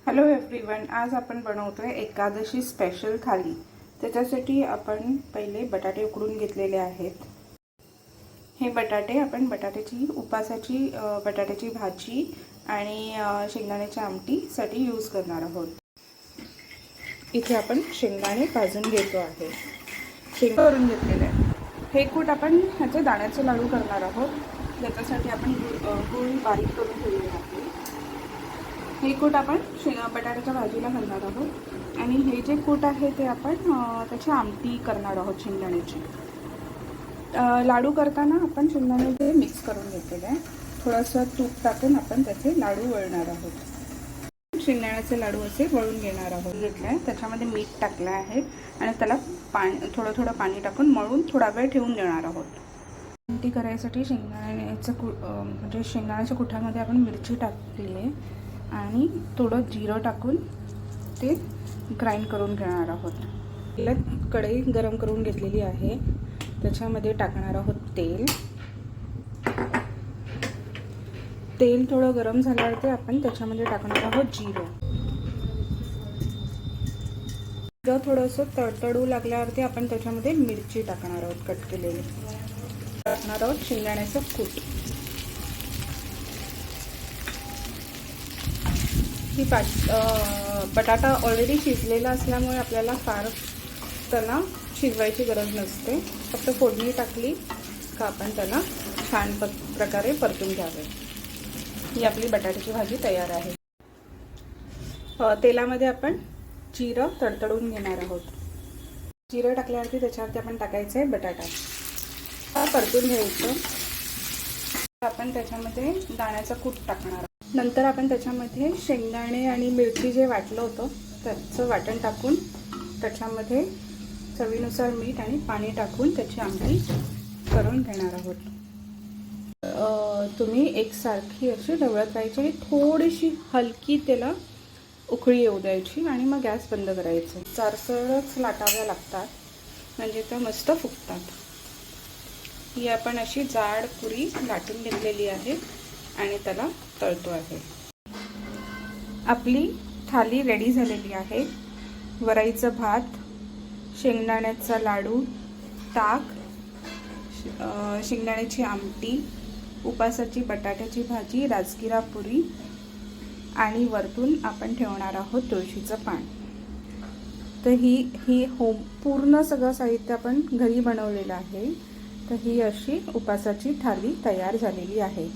Hello everyone, आज आपण बनवतोय एकादशी स्पेशल थाली। त्याच्यासाठी आपण पहिले बटाटे उकडून घेतलेले आहेत। हे बटाटे आपण उपासाची बटाट्याची भाजी आणि शेंगदाण्याच्या आमटीसाठी यूज करणार आहोत। इथे आपण शेंगदाणे भाजून घेतो आहे, शेंगा करून घेतलेले आहे। हे कूट आपण ह्याचे दाण्याचे लाडू करणार आहोत। त्याच्यासाठी आपण गूळ बारीक करून ठेवलेले आहे। हे कूट आपण बटाट्याच्या भाजीला घालणार आहोत आणि हे जे कूट आहे ते आपण त्याची आमटी करणार आहोत शेंगदाण्याची। लाडू करताना आपण शेंगदाणे मिक्स करून घेतलेले आहे। थोडंसं तूप टाकून आपण त्याचे लाडू वळणार आहोत। शेंगदाण्याचे लाडू असे वळून घेणार आहोत। घेतले आहे, त्याच्यामध्ये मीठ टाकलं आहे आणि त्याला थोडं थोडं पाणी टाकून मळून थोडा वेळ ठेवून देणार आहोत। आमटी करायसाठी म्हणजे शेंगदाण्याच्या कुठामध्ये आपण मिरची टाकली आहे आणि थोडं जिरं टाकून ते ग्राइंड करून घेणार आहोत। पहिला कढई गरम करून घेतलेली आहे, त्याच्यामध्ये टाकणार आहोत तेल। तेल थोडं गरम झाल्यावरती आपण त्याच्यामध्ये टाकणार आहोत जिरं। जिरं थोडंसं तडतडू लागल्यावरती आपण त्याच्यामध्ये मिरची टाकणार आहोत, कट केलेली। टाकणार आहोत शेंगदाण्याचं कूट। ही बटाटा ऑलरेडी शिजलेला असल्यामुळे आपल्याला फार त्याला शिजवायची गरज नसते। फक्त फोडणी टाकली का आपण त्याला छान प्रकारे परतून घ्यावे। ही आपली बटाट्याची भाजी तयार आहे। तेलामध्ये आपण जिरं तडतडून घेणार आहोत। जिरं टाकल्यावरती त्याच्यावरती आपण टाकायचं आहे बटाटा, परतून घ्यायचं। आपण त्याच्यामध्ये दाण्याचा कूट टाकणार आहोत। नंतर आपण त्याच्यामध्ये शेंगदाणे आणि मिरची जे वाटलं होतं त्याचं वाटण टाकून त्याच्यामध्ये चवीनुसार मीठ आणि पाणी टाकून त्याची आमटी करून घेणार आहोत। तुम्ही एकसारखी अशी ढवळत राहायची आणि थोडीशी हलकी त्याला उकळी येऊ द्यायची आणि मग गॅस बंद करायचं। चारसळच लाटाव्या लागतात म्हणजे त्या मस्त फुगतात। ही आपण अशी जाड पुरी लाटून घेतलेली आहे आणि त्याला तळतो आहे। आपली थाली रेडी झालेली आहे। वरईचं भात, शेंगदाण्याचा लाडू, ताक, शेंगदाण्याची आमटी, उपासाची बटाट्याची भाजी, राजगिरा पुरी आणि वरतून आपण ठेवणार आहोत तुळशीचं पान। तर ही पूर्ण सगळं साहित्य आपण घरी बनवलेलं आहे। तर ही अशी उपासाची थाली तयार झालेली आहे।